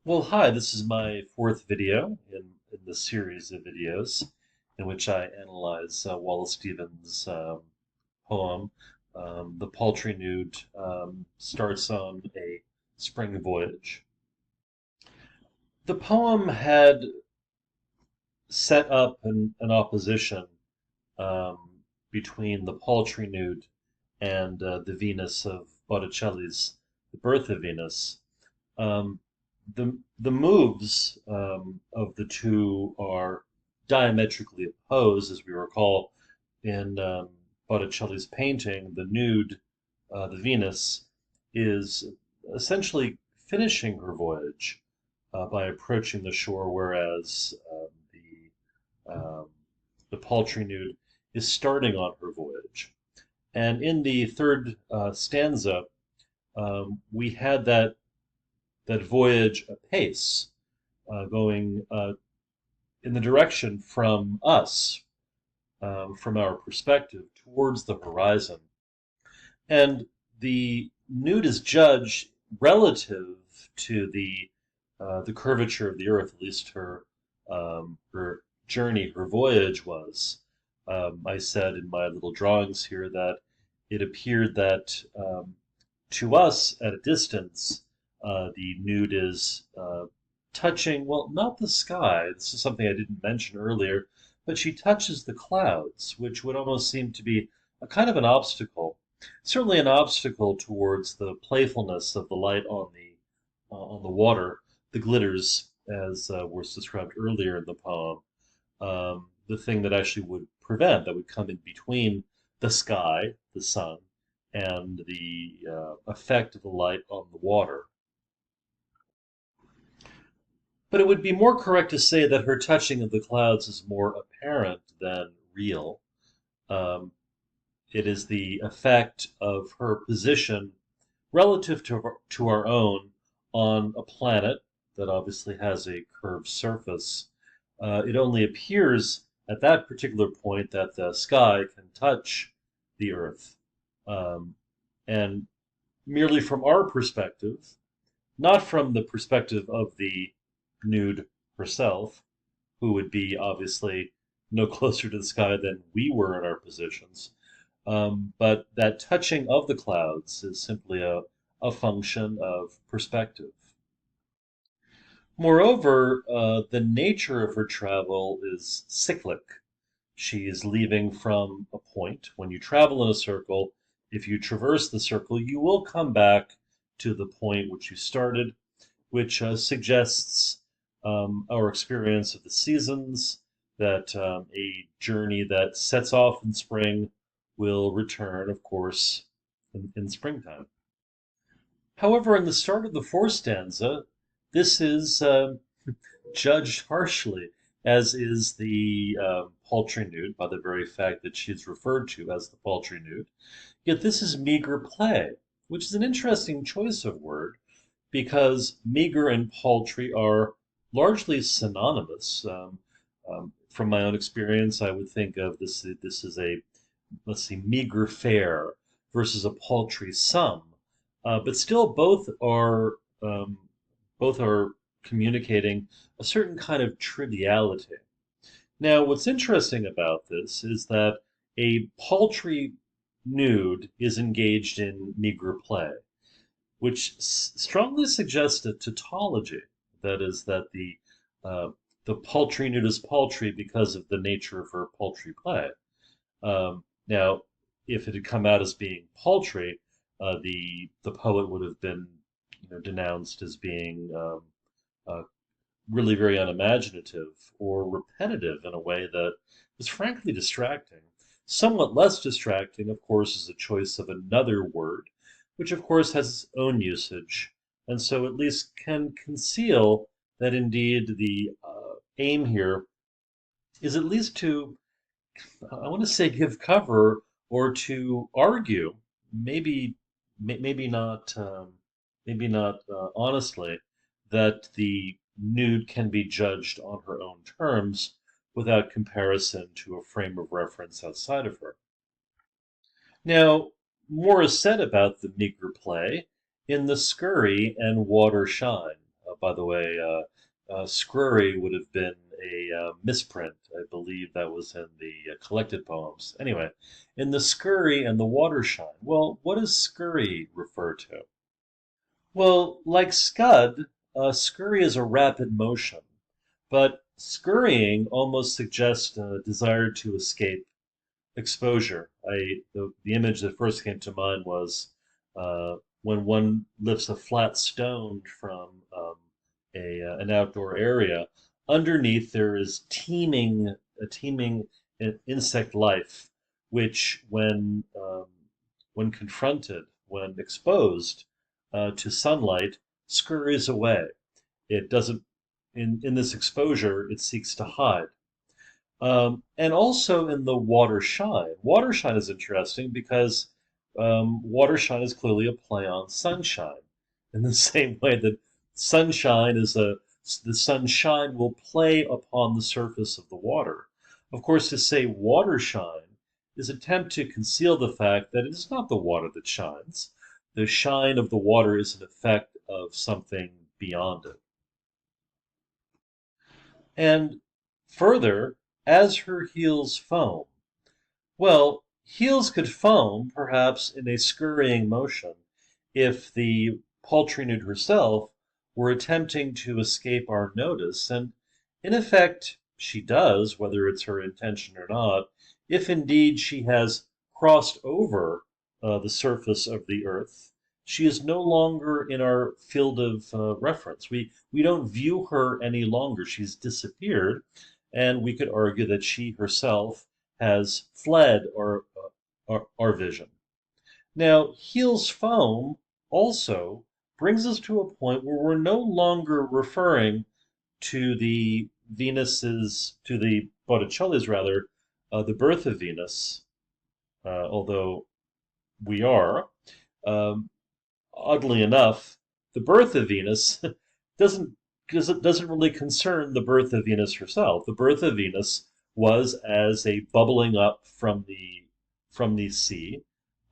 Well, hi, this is my fourth video in the series of videos in which I analyze Wallace Stevens' poem. The Paltry Nude starts on a spring voyage. The poem had set up an opposition um, between the Paltry Nude and the Venus of Botticelli's The Birth of Venus. Um, the moves of the two are diametrically opposed, as we recall in Botticelli's painting. The nude, the Venus, is essentially finishing her voyage by approaching the shore, whereas um, the paltry nude is starting on her voyage. And in the third stanza, we had that voyage apace, going in the direction from us, from our perspective, towards the horizon. And the nude is judged relative to the curvature of the Earth, at least her journey, her voyage was. I said in my little drawings here that it appeared that to us at a distance, the nude is touching, well, not the sky. This is something I didn't mention earlier, but she touches the clouds, which would almost seem to be a kind of an obstacle. Certainly an obstacle towards the playfulness of the light on the water, the glitters, as was described earlier in the poem. The thing that actually would prevent, that would come in between the sky, the sun, and the effect of the light on the water. But it would be more correct to say that her touching of the clouds is more apparent than real. Um, it is the effect of her position relative to our own on a planet that obviously has a curved surface. It only appears at that particular point that the sky can touch the Earth. Um, and merely from our perspective, not from the perspective of the nude herself, who would be obviously no closer to the sky than we were in our positions. But that touching of the clouds is simply a function of perspective. Moreover, the nature of her travel is cyclic. She is leaving from a point. When you travel in a circle, if you traverse the circle, you will come back to the point which you started, which suggests our experience of the seasons, that a journey that sets off in spring will return, of course, in springtime. However, in the start of the fourth stanza, this is judged harshly, as is the paltry nude, by the very fact that she is referred to as the paltry nude. Yet this is meager play, which is an interesting choice of word, because meager and paltry are largely synonymous. From my own experience, I would think of this. This is a, let's see, meager fare versus a paltry sum, but still um, both are communicating a certain kind of triviality. Now, what's interesting about this is that a paltry nude is engaged in meager play, which strongly suggests a tautology. That is, that the paltry nude is paltry because of the nature of her paltry play. Now, if it had come out as being paltry, the poet would have been, denounced as being uh, really very unimaginative or repetitive in a way that was frankly distracting. Somewhat less distracting, of course, is the choice of another word, which of course has its own usage, and so at least can conceal that indeed the aim here is at least to, I want to say, give cover or to argue, maybe maybe not honestly, that the nude can be judged on her own terms without comparison to a frame of reference outside of her. Now, more is said about the meager play in the scurry and water shine, by the way, scurry would have been a misprint. I believe that was in the collected poems. Anyway, in the scurry and the water shine. Well, what does scurry refer to? Well, like scud, scurry is a rapid motion, but scurrying almost suggests a desire to escape exposure. The image that first came to mind was when one lifts a flat stone from an outdoor area. Underneath there is teeming insect life, which when confronted, when exposed to sunlight, scurries away. It doesn't. In this exposure, it seeks to hide. And also in the water shine. Water shine is interesting because water shine is clearly a play on sunshine. In the same way that sunshine is the sunshine will play upon the surface of the water. Of course, to say water shine is attempt to conceal the fact that it is not the water that shines. The shine of the water is an effect of something beyond it. And further, as her heels foam. Well, heels could foam, perhaps in a scurrying motion, if the paltry nude herself were attempting to escape our notice, and in effect she does, whether it's her intention or not, if indeed she has crossed over the surface of the earth. She is no longer in our field of reference. We don't view her any longer. She's disappeared, and we could argue that she herself has fled our vision. Now, heels foam also brings us to a point where we're no longer referring to the Botticelli's rather, the birth of Venus, although we are. Um, Oddly enough, the birth of Venus doesn't doesn't really concern the birth of Venus herself. The birth of Venus was as a bubbling up from the sea,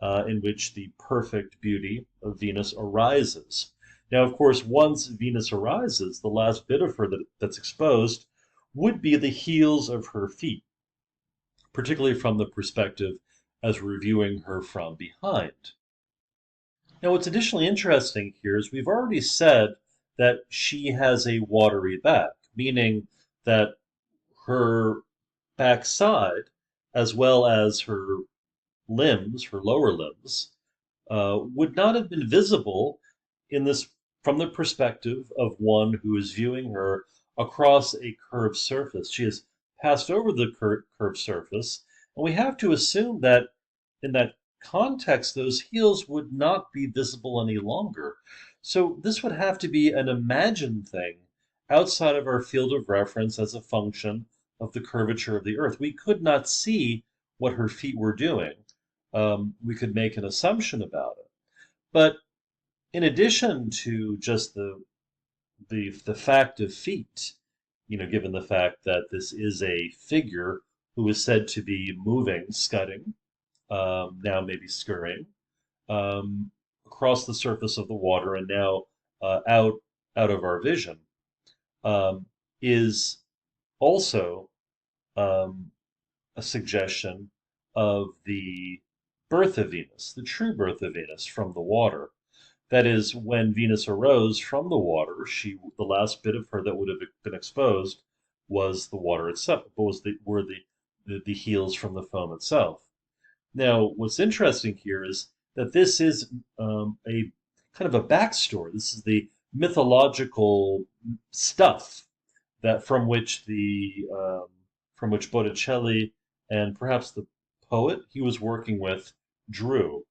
in which the perfect beauty of Venus arises. Now, of course, once Venus arises, the last bit of her that's exposed would be the heels of her feet, particularly from the perspective as we're viewing her from behind. Now, what's additionally interesting here is we've already said that she has a watery back, meaning that her backside, as well as her limbs, her lower limbs, would not have been visible in this from the perspective of one who is viewing her across a curved surface. She has passed over the curved surface, and we have to assume that in that context, those heels would not be visible any longer. So this would have to be an imagined thing outside of our field of reference as a function of the curvature of the earth. We could not see what her feet were doing. We could make an assumption about it. But in addition to just the fact of feet, given the fact that this is a figure who is said to be moving, scudding, now maybe scurrying, um, across the surface of the water and now out of our vision, um, is also um, a suggestion of the birth of Venus, the true birth of Venus from the water. That is, when Venus arose from the water, the last bit of her that would have been exposed was the water itself, were the heels from the foam itself. Now, what's interesting here is that this is a kind of a backstory. This is the mythological stuff that from which Botticelli and perhaps the poet he was working with drew.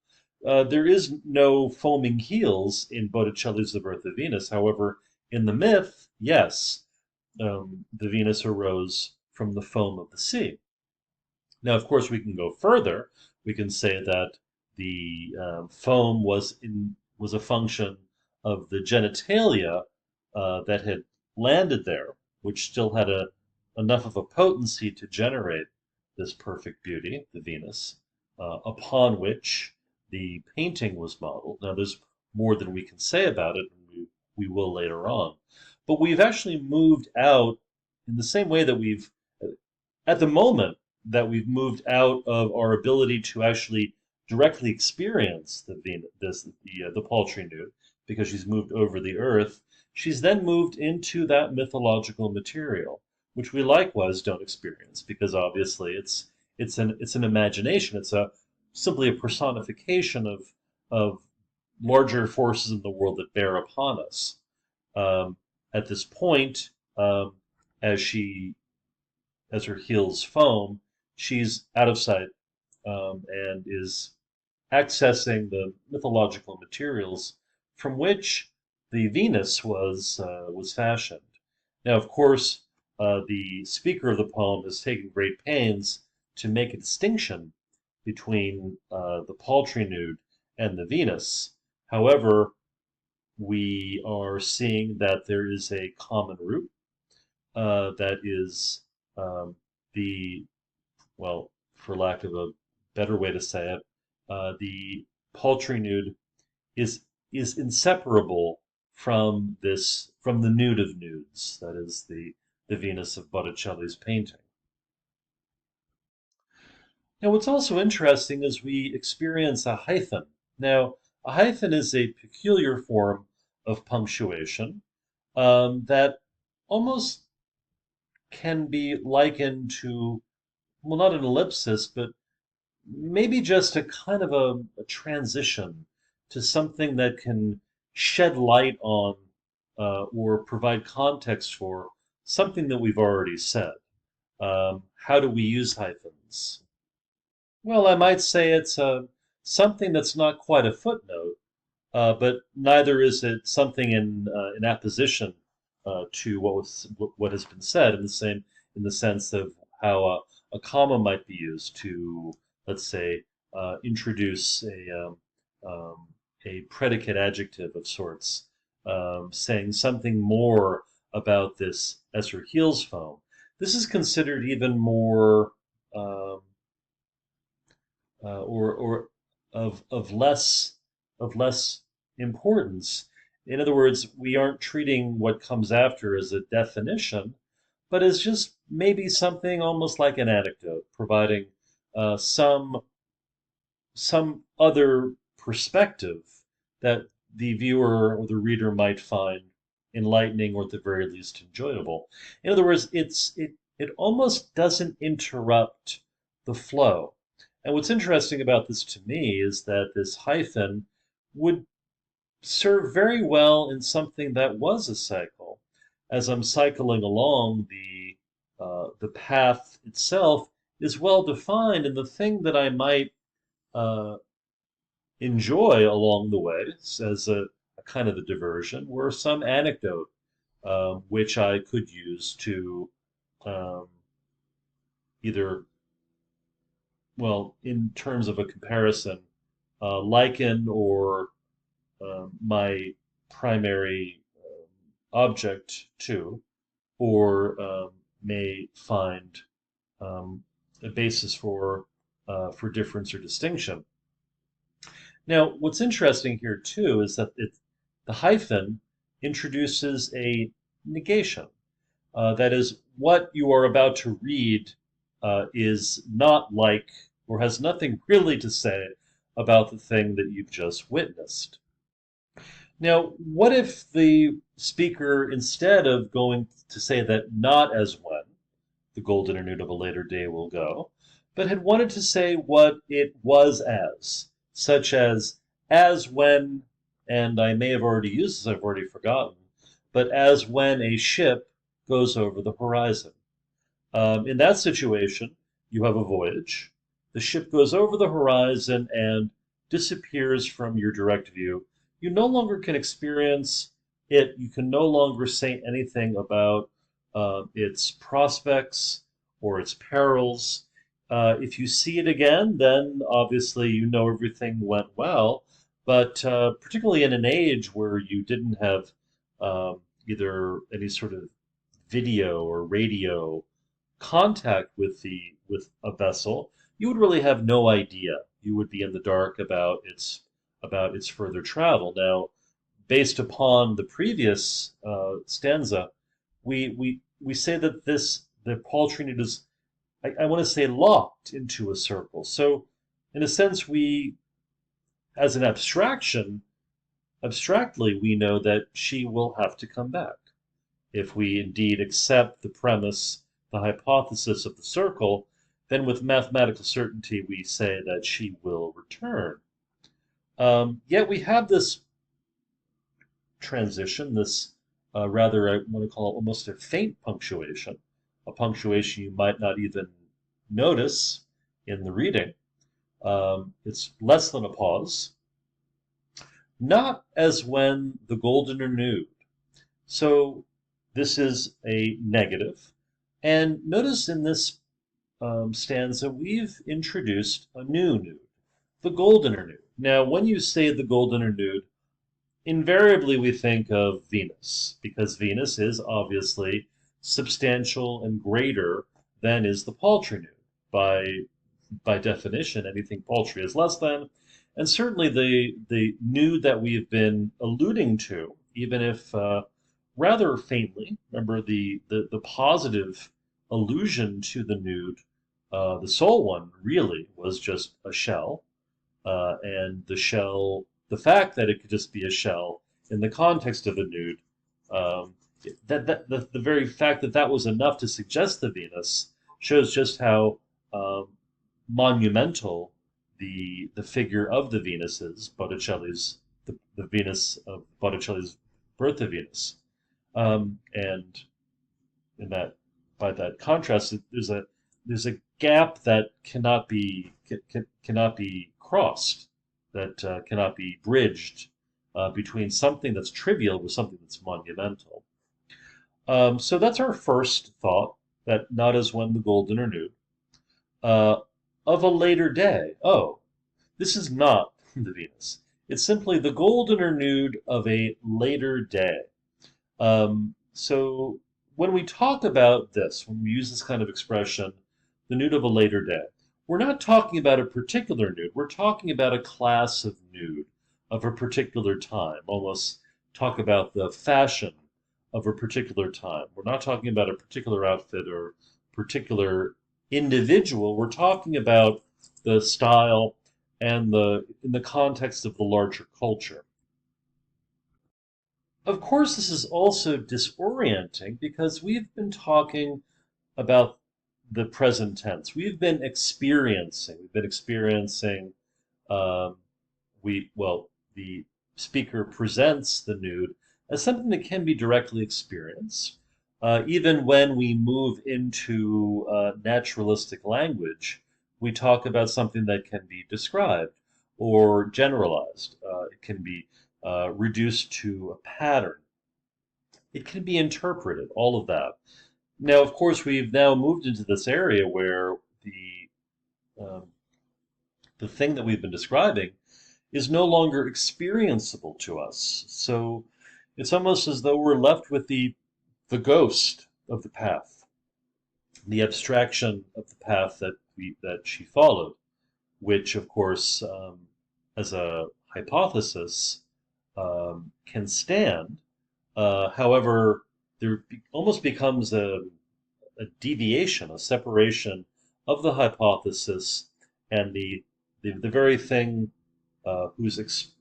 There is no foaming heels in Botticelli's The Birth of Venus. However, in the myth, yes, the Venus arose from the foam of the sea. Now, of course, we can go further. We can say that the foam was a function of the genitalia that had landed there, which still had enough of a potency to generate this perfect beauty, the Venus, upon which the painting was modeled. Now, there's more than we can say about it, and we will later on. But we've actually moved out in the same way that at the moment, that we've moved out of our ability to actually directly experience the paltry nude, because she's moved over the earth. She's then moved into that mythological material, which we likewise don't experience, because obviously it's an imagination. It's a simply a personification of larger forces in the world that bear upon us. Um, at this point, as she as her heels foam, she's out of sight, and is accessing the mythological materials from which the Venus was fashioned. Now, of course, the speaker of the poem has taken great pains to make a distinction between the paltry nude and the Venus. However, we are seeing that there is a common root, that is, um, the well, for lack of a better way to say it, the paltry nude is is inseparable from the nude of nudes, that is the Venus of Botticelli's painting. Now, what's also interesting is we experience a hyphen. Now, a hyphen is a peculiar form of punctuation, that almost can be likened to, well, not an ellipsis, but maybe just a kind of a transition to something that can shed light on, or provide context for something that we've already said. How do we use hyphens? Well, I might say it's something that's not quite a footnote, but neither is it something in apposition to what has been said, in the sense of how a comma might be used to, let's say, introduce a predicate adjective of sorts, saying something more about this as her heels foam. This is considered even more, um, or of less importance. In other words, we aren't treating what comes after as a definition, but as just maybe something almost like an anecdote, providing uh, some some other perspective that the viewer or the reader might find enlightening, or at the very least enjoyable. In other words, it almost doesn't interrupt the flow. And what's interesting about this to me is that this hyphen would serve very well in something that was a cycle. As I'm cycling along, the path itself is well defined, and the thing that I might uh, enjoy along the way as a kind of a diversion were some anecdote, which I could use to, um, either, well, in terms of a comparison, liken, or my primary object to, or may find a basis for difference or distinction. Now, what's interesting here too is that the hyphen introduces a negation. That is, what you are about to read is not like, or has nothing really to say about the thing that you've just witnessed. Now, what if the speaker, instead of going to say that not as when the golden or nude of a later day will go, but had wanted to say what it was such as when, and I may have already used this, I've already forgotten, but as when a ship goes over the horizon. In that situation, you have a voyage. The ship goes over the horizon and disappears from your direct view. You no longer can experience it. You can no longer say anything about its prospects or its perils. If you see it again, then obviously you know everything went well. But particularly in an age where you didn't have either any sort of video or radio contact with a vessel, you would really have no idea. You would be in the dark about its further travel. Now, based upon the previous stanza, we say that the paltry nude is, I want to say, locked into a circle. So, in a sense, as an abstractly, we know that she will have to come back. If we indeed accept the premise, the hypothesis of the circle, then with mathematical certainty we say that she will return. Yet we have this transition, this rather, I want to call it almost a faint punctuation, a punctuation you might not even notice in the reading. It's less than a pause, not as when the golden are nude. So this is a negative. And notice in this stanza, we've introduced a new nude, the golden nude. Now, when you say the golden nude, invariably we think of Venus, because Venus is obviously substantial and greater than is the paltry nude. By definition, anything paltry is less than, and certainly the nude that we've been alluding to, even if rather faintly. Remember the positive allusion to the nude, the sole one really was just a shell, and the fact that it could just be a shell in the context of a nude, the very fact that that was enough to suggest the Venus shows just how monumental the figure of the Venus is, Botticelli's the Venus of Botticelli's Birth of Venus, and in that by that contrast, there's a gap that cannot be crossed, that cannot be bridged between something that's trivial with something that's monumental. So that's our first thought, that not as when the golden are nude. Of a later day. Oh, this is not the Venus. It's simply the golden or nude of a later day. So when we talk about this, when we use this kind of expression, the nude of a later day, we're not talking about a particular nude. We're talking about a class of nude of a particular time. Almost talk about the fashion of a particular time. We're not talking about a particular outfit or particular individual. We're talking about the style and in the context of the larger culture. Of course, this is also disorienting because we've been talking about the present tense. We've been experiencing, um, the speaker presents the nude as something that can be directly experienced. Even when we move into naturalistic language, we talk about something that can be described or generalized. It can be reduced to a pattern. It can be interpreted, all of that. Now, of course, we've now moved into this area where um, the thing that we've been describing is no longer experienceable to us. So it's almost as though we're left with the ghost of the path, the abstraction of the path that she followed, which, of course, as a hypothesis, can stand. However, almost becomes a deviation, a separation of the hypothesis and the very thing whose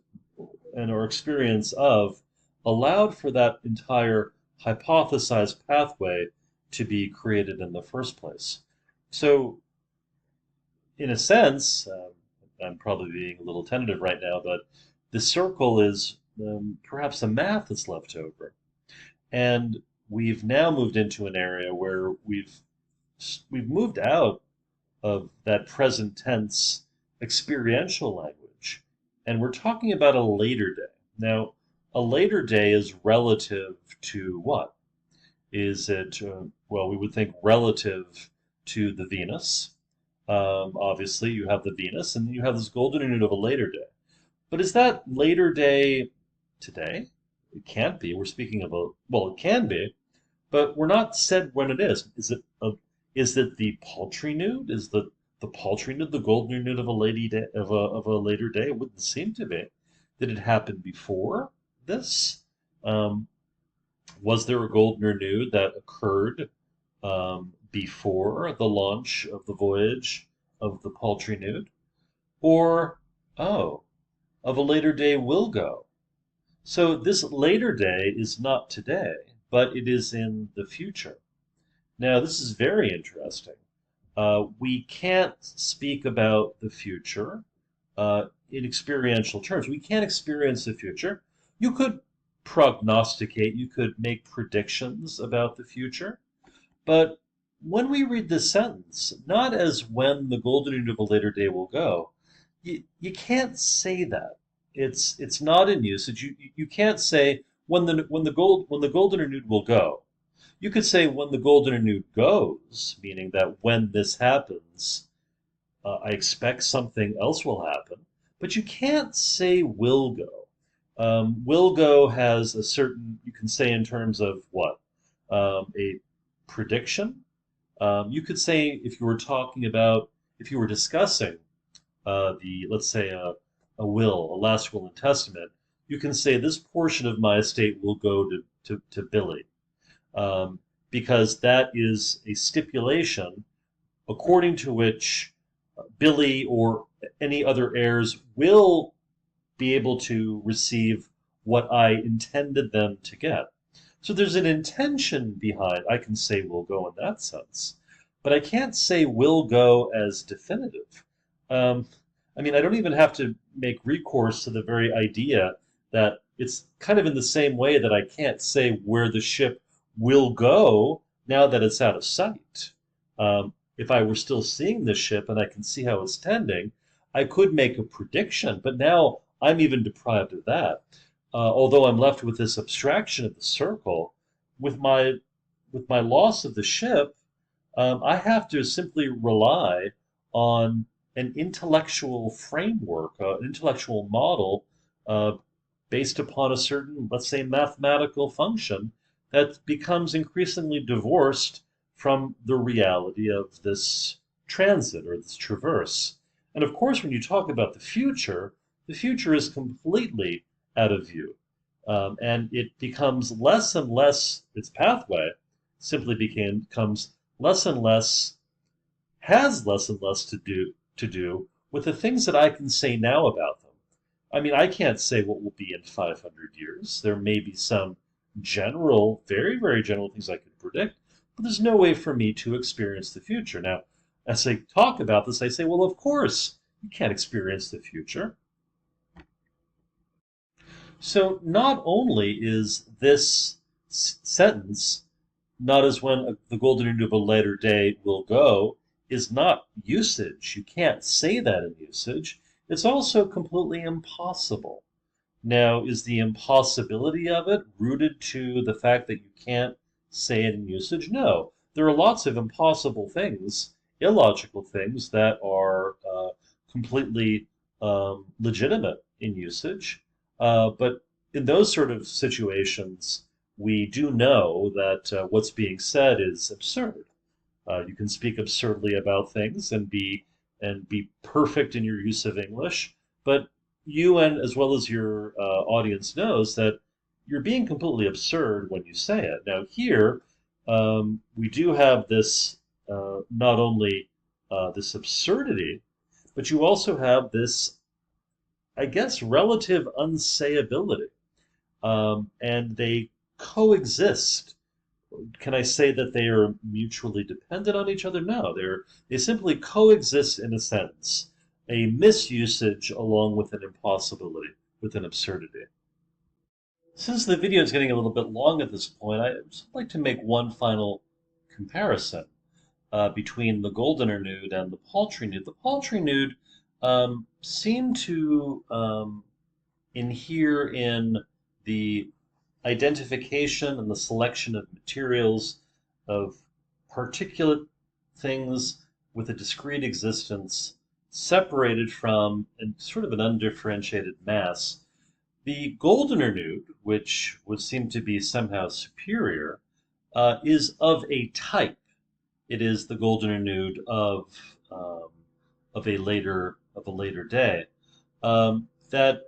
and or experience of allowed for that entire hypothesized pathway to be created in the first place. So, in a sense, I'm probably being a little tentative right now, but the circle is perhaps a math that's left over. And we've now moved into an area where we've moved out of that present tense experiential language, and we're talking about a later day. Now, a later day is relative to what? Is it, well, we would think relative to the Venus. Obviously, you have the Venus, and then you have this golden unit of a later day. But is that later day today? It can't be. We're speaking of well, it can be, but we're not said when it is. Is it the paltry nude? Is the paltry nude the golden nude of a later day? It wouldn't seem to be. Did it happen before this? Um, was there a golden or nude that occurred before the launch of the voyage of the Paltry Nude? Or, oh, of a later day will go? So this later day is not today, but it is in the future. Now, this is very interesting. We can't speak about the future in experiential terms. We can't experience the future. You could prognosticate, you could make predictions about the future, but when we read this sentence, not as when the golden age of a later day will go, you can't say that. It's not in usage. You can't say when the golden nude will go. You could say when the golden nude goes, meaning that when this happens, I expect something else will happen. But you can't say will go. Will go has a certain, you can say in terms of what? A prediction. You could say if you were talking about, if you were discussing let's say a will, a last will and testament, you can say this portion of my estate will go to Billy, um, because that is a stipulation according to which Billy or any other heirs will be able to receive what I intended them to get. So there's an intention behind, I can say will go in that sense, but I can't say will go as definitive. Um, I mean, I don't even have to make recourse to the very idea that it's kind of in the same way that I can't say where the ship will go now that it's out of sight. If I were still seeing the ship and I can see how it's tending, I could make a prediction, but now I'm even deprived of that. Although I'm left with this abstraction of the circle, with my loss of the ship, I have to simply rely on an intellectual framework, an intellectual model uh, based upon a certain, let's say, mathematical function that becomes increasingly divorced from the reality of this transit or this traverse. And of course, when you talk about the future is completely out of view. And it becomes less and less, its pathway simply becomes less and less, has less and less to do with the things that I can say now about them. I mean, I can't say what will be in 500 years. There may be some general, very, very general things I could predict, but there's no way for me to experience the future. Now, as I talk about this, I say, well, of course, you can't experience the future. So not only is this sentence, not as when the golden age of a later day will go, is not usage. You can't say that in usage. It's also completely impossible. Now, is the impossibility of it rooted to the fact that you can't say it in usage? No. There are lots of impossible things, illogical things, that are completely legitimate in usage. But in those sort of situations, we do know that what's being said is absurd. You can speak absurdly about things and be perfect in your use of English, but you and as well as your audience knows that you're being completely absurd when you say it. Now here, we do have this not only this absurdity, but you also have this, I guess, relative unsayability, and they coexist. Can I say that they are mutually dependent on each other? No, they simply coexist in a sense, a misusage along with an impossibility, with an absurdity. Since the video is getting a little bit long at this point, I'd just like to make one final comparison between the goldener nude and the paltry nude. The paltry nude seemed to inhere in the identification and the selection of materials of particulate things with a discrete existence separated from and sort of an undifferentiated mass. The goldener nude, which would seem to be somehow superior, is of a type. It is the goldener nude of a later day. That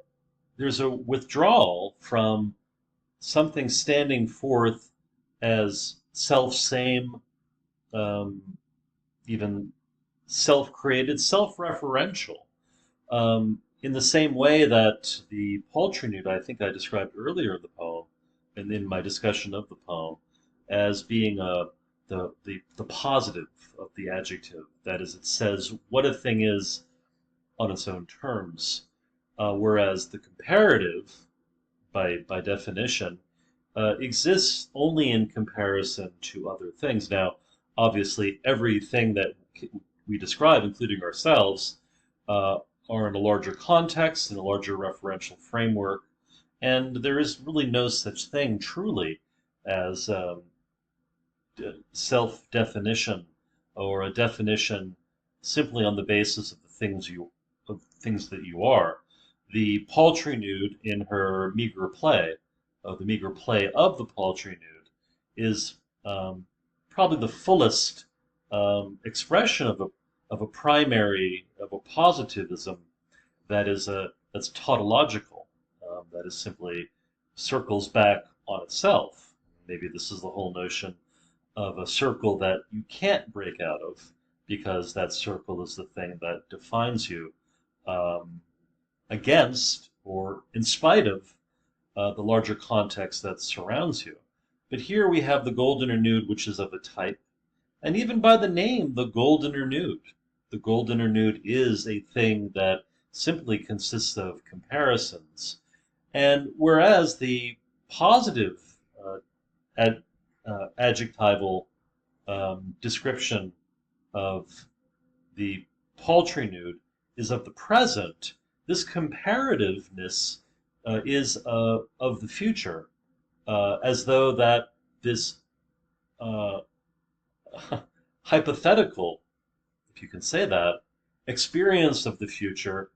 there's a withdrawal from something standing forth as self-same, um, even self-created, self-referential. In the same way that the Paltry Nude, I think I described earlier in the poem, and in my discussion of the poem, as being the positive of the adjective. That is, it says what a thing is on its own terms, whereas the comparative, by definition, exists only in comparison to other things. Now, obviously, everything that we describe, including ourselves, uh, are in a larger context, in a larger referential framework, and there is really no such thing truly as self-definition or a definition simply on the basis of things that you are. The Paltry Nude in her meager play, the meager play of the Paltry Nude, is probably the fullest expression of a primary of a positivism that's tautological, that is simply circles back on itself. Maybe this is the whole notion of a circle that you can't break out of because that circle is the thing that defines you, um, against or in spite of the larger context that surrounds you. But here we have the golden or nude, which is of a type, and even by the name, the golden or nude. The golden or nude is a thing that simply consists of comparisons. And whereas the positive ad, adjectival description of the paltry nude is of the present, this comparativeness is of the future, as though that this uh, hypothetical, if you can say that, experience of the future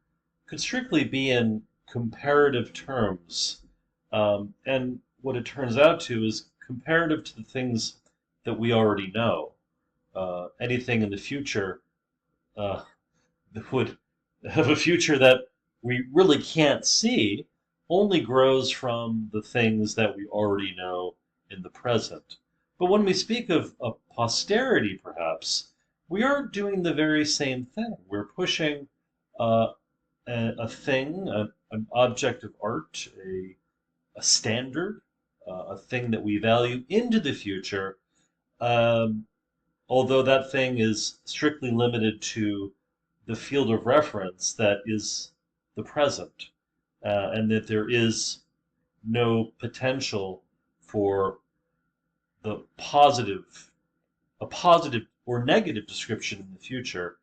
could strictly be in comparative terms. And what it turns out to is comparative to the things that we already know. Anything in the future uh, that would have a future that we really can't see only grows from the things that we already know in the present. But when we speak of posterity, perhaps, we are doing the very same thing. We're pushing uh, a thing, an object of art, a standard, a thing that we value into the future, um, although that thing is strictly limited to the field of reference that is the present, and that there is no potential for the a positive or negative description in the future,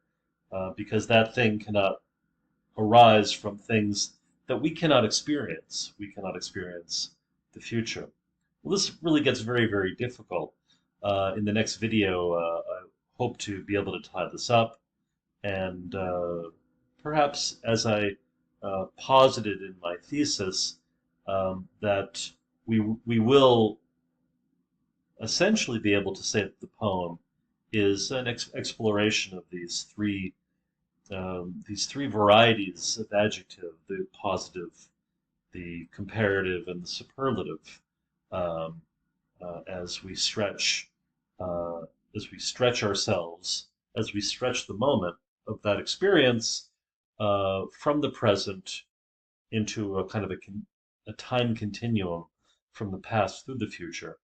because that thing cannot arise from things that we cannot experience. We cannot experience the future. Well, this really gets very, very difficult. In the next video, I hope to be able to tie this up, and perhaps, as I posited in my thesis, that we will essentially be able to say that the poem is an exploration of these three varieties of adjective: the positive, the comparative, and the superlative. Um, as we stretch, uh, as we stretch ourselves, as we stretch the moment of that experience from the present into a kind of a time continuum from the past through the future.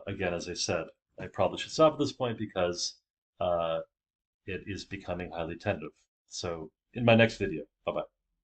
Again, as I said, I probably should stop at this point because uh, it is becoming highly tentative. So, in my next video, bye bye.